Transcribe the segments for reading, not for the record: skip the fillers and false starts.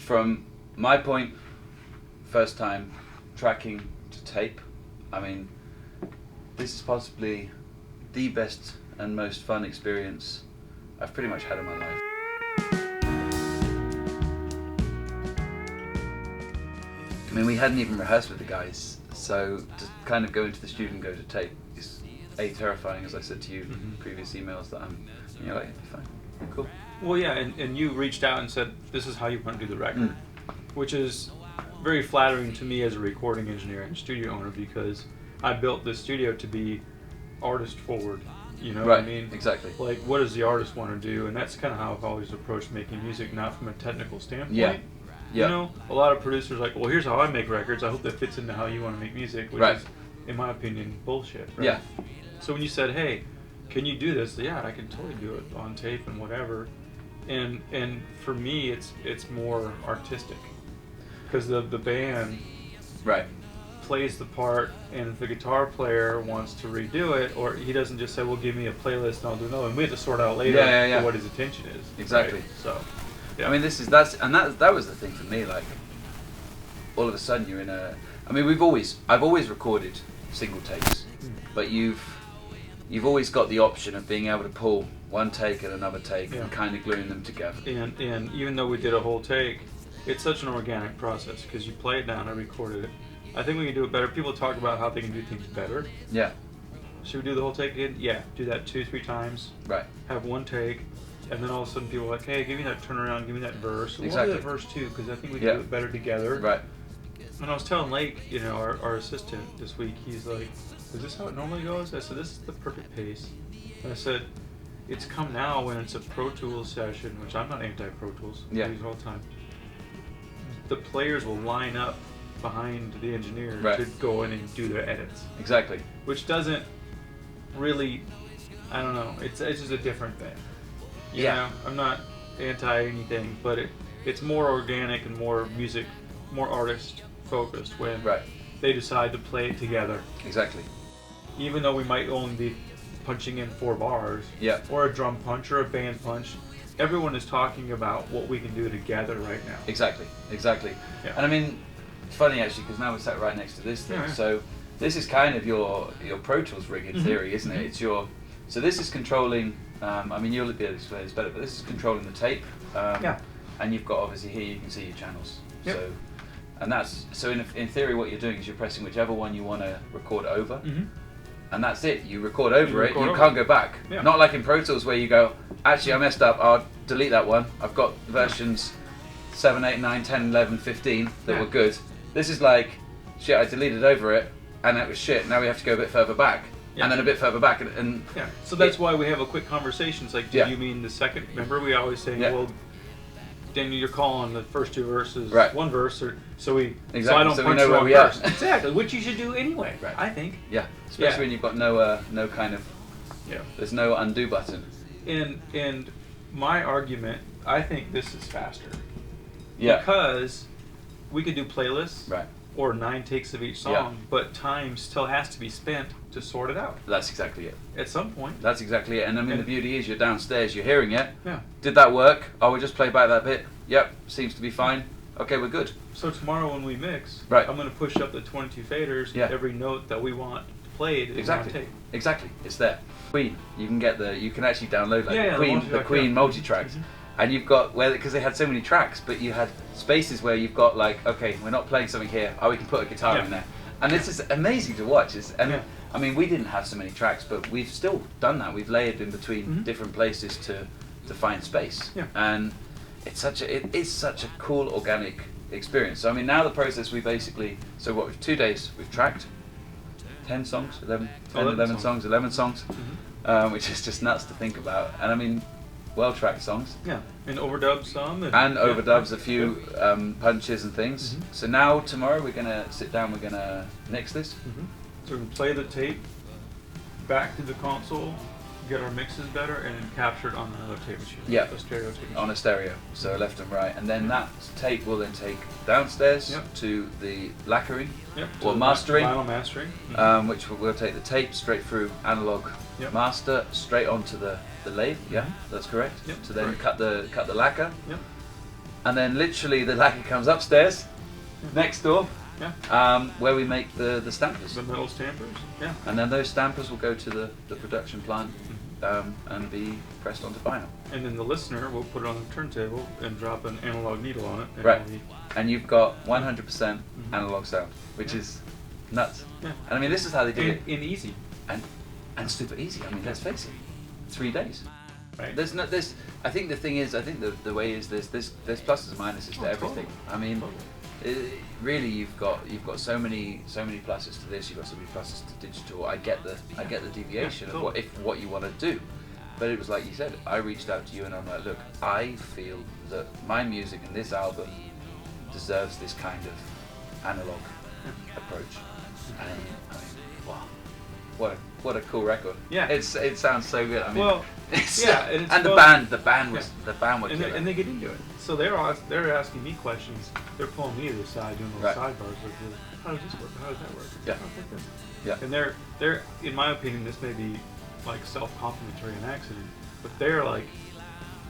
from my point, first time tracking to tape, I mean, this is possibly the best and most fun experience I've pretty much had in my life. I mean, we hadn't even rehearsed with the guys, so to kind of go into the studio and go to tape is terrifying, as I said to you in previous emails, that you're like, fine, cool. Well, yeah, and you reached out and said, this is how you want to do the record, which is very flattering to me as a recording engineer and studio owner, because I built this studio to be artist forward, you know what I mean? Exactly. Like, what does the artist want to do? And that's kind of how I've always approached making music, not from a technical standpoint. Yeah. You know, a lot of producers are like, well, here's how I make records. I hope that fits into how you want to make music, which is, in my opinion, bullshit. Right? Yeah. So when you said, hey, can you do this? Yeah, I can totally do it on tape and whatever. And for me, it's more artistic, because the band plays the part, and if the guitar player wants to redo it, or he doesn't just say, well, give me a playlist and I'll do another, and we have to sort out later what his intention is. Exactly. Right? So, yeah. I mean, that was the thing for me. Like, all of a sudden you're in a. I mean, I've always recorded single takes, but you've always got the option of being able to pull one take and another take and kind of gluing them together. And even though we did a whole take, it's such an organic process, because you play it down, I recorded it. I think we can do it better. People talk about how they can do things better. Yeah. Should we do the whole take again? Yeah. Do that 2-3 times. Right. Have one take. And then all of a sudden people are like, hey, give me that turnaround, give me that verse. Exactly. We'll do that verse too, because I think we can do it better together. Right. And I was telling Lake, you know, our assistant this week, he's like, is this how it normally goes? I said, this is the perfect pace. And I said, it's come now when it's a Pro Tools session, which I'm not anti-Pro Tools. I use it all the time. The players will line up behind the engineer to go in and do their edits. Exactly. Which doesn't really, I don't know, it's just a different thing. You know, I'm not anti anything, but it's more organic and more music, more artist focused when they decide to play it together. Exactly. Even though we might only be punching in 4 bars, or a drum punch or a band punch, everyone is talking about what we can do together right now. Exactly. Yeah. And I mean, it's funny actually, because now we're sat right next to this thing. So this is kind of your Pro Tools rig in theory, isn't it? It's your. So this is controlling. I mean, you'll be able to explain this better, but this is controlling the tape. And you've got, obviously, here you can see your channels. So, and that's so in theory, what you're doing is you're pressing whichever one you want to record over, and that's it. You record over it. You can't go back. Not like in Pro Tools where you go, actually, I messed up. I'll delete that one. I've got versions 7, 8, 9, 10, 11, 15 that were good. This is like, shit, I deleted over it, and that was shit. Now we have to go a bit further back. And then a bit further back, and so that's why we have a quick conversation. It's like, do you mean the second? Remember, we always say, well, Daniel, you're calling the first 2 verses one verse, or so I don't punch the wrong verse. Exactly, which you should do anyway. I think. Yeah, especially when you've got no kind of there's no undo button. And my argument, I think this is faster. Because we could do playlists. Or 9 takes of each song, but time still has to be spent to sort it out. That's exactly it. At some point. That's exactly it. And I mean, the beauty is you're downstairs, you're hearing it. Did that work? Oh, we just play back that bit. Yep, seems to be fine. Okay, we're good. So tomorrow when we mix, I'm going to push up the 22 faders, every note that we want played is on tape. Exactly, it's there. Queen, you can actually download the Queen multi-tracks. And you've got, because they had so many tracks, but you had spaces where you've got like, okay, we're not playing something here, we can put a guitar in there. And this is amazing to watch. I mean, we didn't have so many tracks, but we've still done that. We've layered in between different places to find space. And it is such a cool organic experience. So I mean, now the process we basically, so what, 2 days, we've tracked 10 songs, 11 songs, which is just nuts to think about. And I mean, well-tracked songs. And overdubs some. And overdubs a few punches and things. So now, tomorrow, we're going to sit down, we're going to mix this. So we're going to play the tape back to the console, get our mixes better, and then capture it on another tape machine. A stereo tape machine. On a stereo, so left and right. And then that tape will then take downstairs to the lacquering, or mastering. Final mastering. Which we'll take the tape straight through Analogue master, straight onto the lathe. That's correct. So then cut the lacquer. and then literally the lacquer comes upstairs, next door, where we make the stampers. The metal stampers? Yeah. And then those stampers will go to the production plant and be pressed onto vinyl. And then the listener will put it on the turntable and drop an analog needle on it. And Right. And you've got 100% analog sound, which is nuts. Yeah. And I mean, this is how they did it. And easy. And super easy. I mean, let's face it, 3 days. Right. I think the thing is, I think the way is there's pluses and minuses to everything. Totally. I mean, really, you've got so many pluses to this. You've got so many pluses to digital. I get the deviation of what you want to do, but it was like you said. I reached out to you and I'm like, look, I feel that my music and this album deserves this kind of analog approach. And I mean, wow, what a cool record. Yeah. It sounds so good. I mean, well, yeah, and the band were killer. and they get into it. So they're asking me questions. They're pulling me to the side, doing little sidebars. Like, how does this work? How does that work? Yeah. Oh, like this. Yeah. And they're in my opinion, this may be like self-complimentary and accident, but they're like,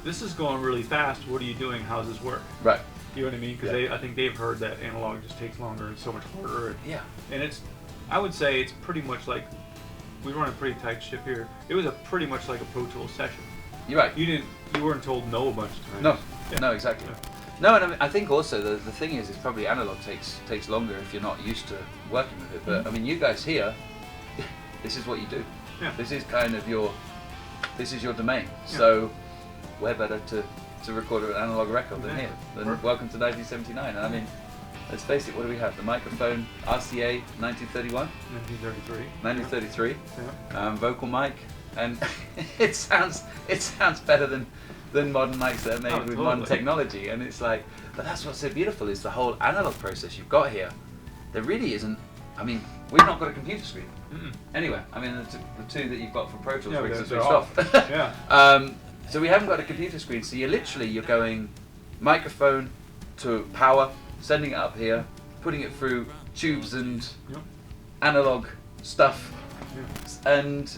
this is going really fast. What are you doing? How does this work? Right. You know what I mean? Because I think they've heard that analog just takes longer and so much harder. And I would say it's pretty much like, we run a pretty tight ship here. It was pretty much like a Pro Tools session. You're right. You weren't told no a bunch of times. No. Yeah. No, exactly. Yeah. No, and I think also the thing is probably analog takes longer if you're not used to working with it. But I mean, you guys here, this is what you do. Yeah. This is kind of your domain. Yeah. So where better to record an analog record than here, than Welcome to 1979. And I mean, let's face it, what do we have? The microphone, RCA, 1931? 1933. Yeah. Vocal mic, and it sounds better than modern mics that are made with modern technology. And it's like, but that's what's so beautiful is the whole analog process you've got here. There really isn't. I mean, we've not got a computer screen. Anyway, I mean the two that you've got from Pro Tools rigs are switched off. Yeah. So we haven't got a computer screen. So you're going microphone to power, sending it up here, putting it through tubes and analog stuff, and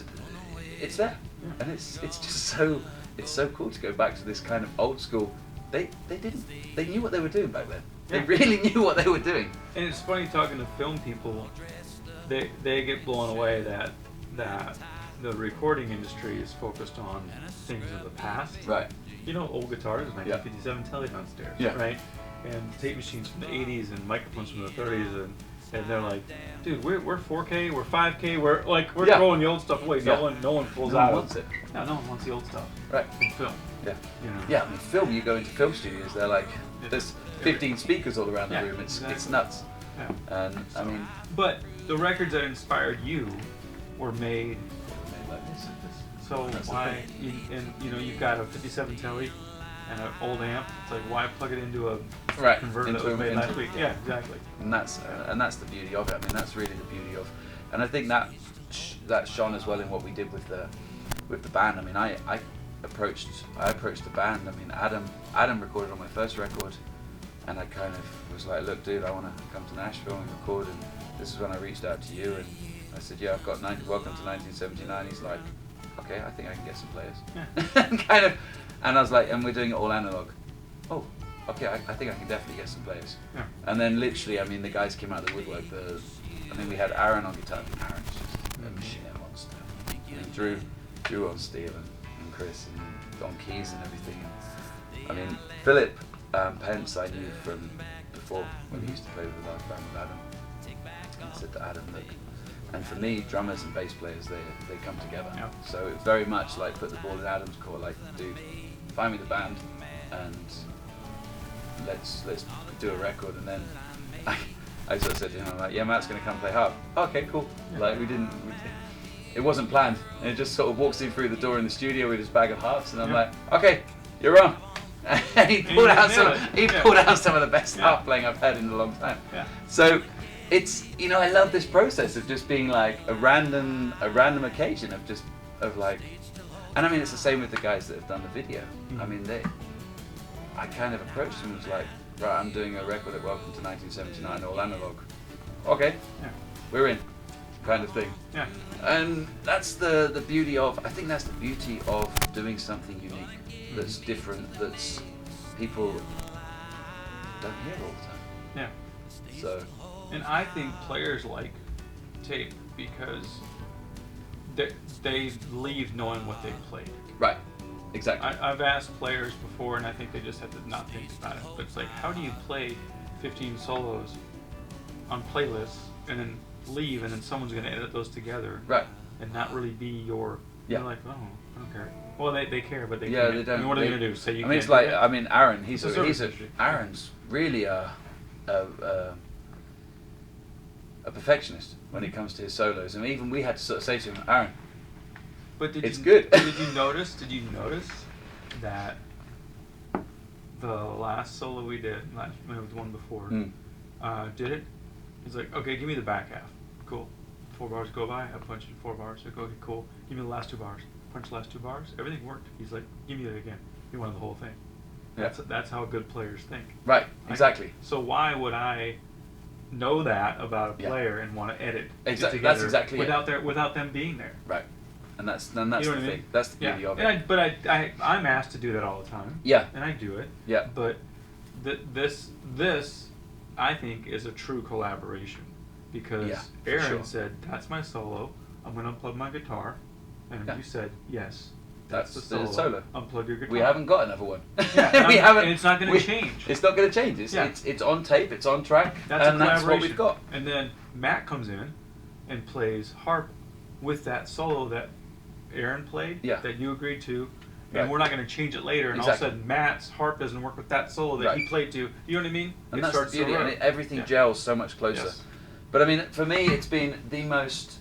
it's there. And it's just so cool to go back to this kind of old school. They knew what they were doing back then. They really knew what they were doing. And it's funny talking to film people. They get blown away that the recording industry is focused on things of the past. Right. You know, old guitars, 1957 Tele downstairs, right? And tape machines from the 80s and microphones from the 30s, and they're like, dude, we're 4K, we're 5K, we're throwing the old stuff away. No one pulls out. Wants it. No one wants the old stuff. Right. In film. Yeah. You know? Yeah. I mean, film. You go into film studios, they're like, there's 15 speakers all around the room. It's nuts. Yeah. And I mean, but the records that inspired you were made like this. So why? You've got a 57 Tele and an old amp. It's like, why plug it into a converter that was made last week? Yeah, exactly. And that's the beauty of it. I mean, that's really the beauty of, and I think that shone as well in what we did with the band. I mean, I approached the band. I mean, Adam recorded on my first record, and I kind of was like, look, dude, I want to come to Nashville and record. And this is when I reached out to you, and I said, yeah, I've got Welcome to 1979. He's like, okay, I think I can get some players. Yeah. And I was like, and we're doing it all analog. Oh, okay, I think I can definitely get some players. Yeah. And then literally, I mean, the guys came out of the woodwork. We had Aaron on guitar. Aaron's just a machine monster. And Drew on steel and Chris and on keys and everything. I mean, Philip Pense I knew from before when he used to play with the live band with Adam. And I said to Adam, look, and for me, drummers and bass players, they come together. Yeah. So it's very much like put the ball in Adam's court, like, dude, find me the band and let's do a record. And then I sort of said to him, I'm like, yeah, Matt's going to come play harp. Okay, cool. Yeah. Like it wasn't planned. And it just sort of walks in through the door in the studio with his bag of harps, and I'm like, okay, you're on. And he pulled out some of the best harp playing I've had in a long time. Yeah. So it's, I love this process of just being like a random occasion of like, and I mean, it's the same with the guys that have done the video. I mean, I kind of approached them and was like, right, I'm doing a record at Welcome to 1979, all analog. Okay, we're in, kind of thing. Yeah. And that's the beauty of, I think that's the beauty of doing something unique, that's different, that's people don't hear all the time. Yeah. So. And I think players like tape because they leave knowing what they played. Right. Exactly. I've asked players before, and I think they just have to not think about it. But it's like, how do you play 15 solos on playlists and then leave, and then someone's going to edit those together, right, and not really be your? Yeah. You're like, oh, I don't care. Well, they care, but they yeah, can't. they don't. I mean, what are they going to do? Say you I mean, can't it's like do that? I mean, Aaron. Aaron's really a perfectionist when it comes to his solos. I mean, even we had to sort of say to him, Aaron, but it's good. Did you notice that the last solo we did, maybe the one before, did it? He's like, okay, give me the back half. Cool. 4 bars go by, I punch in 4 bars. Like, okay, cool. Give me the last 2 bars. Punch the last 2 bars. Everything worked. He's like, give me that again. He wanted the whole thing. That's how good players think. Right. Exactly. So why would I know that about a player and want to edit exactly. it That's together exactly without them being there? Right. And that's the thing. thing. That's the beauty of it. But I'm asked to do that all the time. Yeah. And I do it. Yeah. But this I think is a true collaboration because Aaron said, "That's my solo. I'm going to unplug my guitar," and you said, "Yes, that's the solo. Unplug your guitar." We haven't got another one. Yeah, we haven't. And it's not going to change. It's not going to change. It's on tape. It's on track. That's what we've got. And then Matt comes in and plays harp with that solo that Aaron played, that you agreed to, and we're not going to change it later. And all of a sudden, Matt's harp doesn't work with that solo that he played to. You know what I mean? And that's the beauty. And everything gels so much closer. Yes. But I mean, for me, it's been the most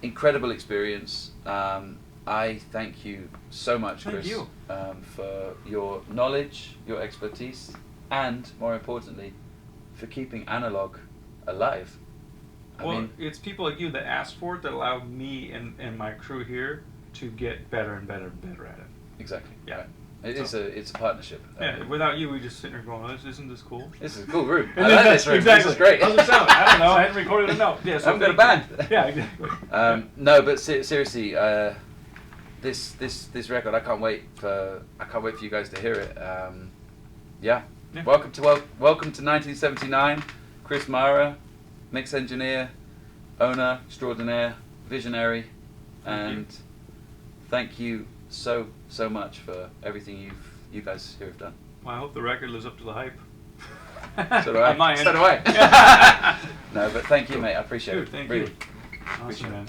incredible experience. I thank you so much, Chris, for your knowledge, your expertise, and more importantly, for keeping Analogue alive. I mean, it's people like you that asked for it that allowed me and my crew here to get better and better and better at it. Exactly. Yeah. Right. It's a partnership. Yeah. Without you, we just sitting there going, "Isn't this cool? This is a cool room. I like this room. Exactly. This is great." How's it sound? I don't know. I hadn't recorded a note. Yeah, so I've got a band. Yeah, exactly. No, but seriously, this record, I can't wait for you guys to hear it. Welcome to 1979. Chris Mara, mix engineer, owner extraordinaire, visionary, and thank you so much for everything you guys here have done. Well, I hope the record lives up to the hype. So do I. On my end. So do I. No, but thank you, mate. I appreciate it. Thank really. you. Awesome, man.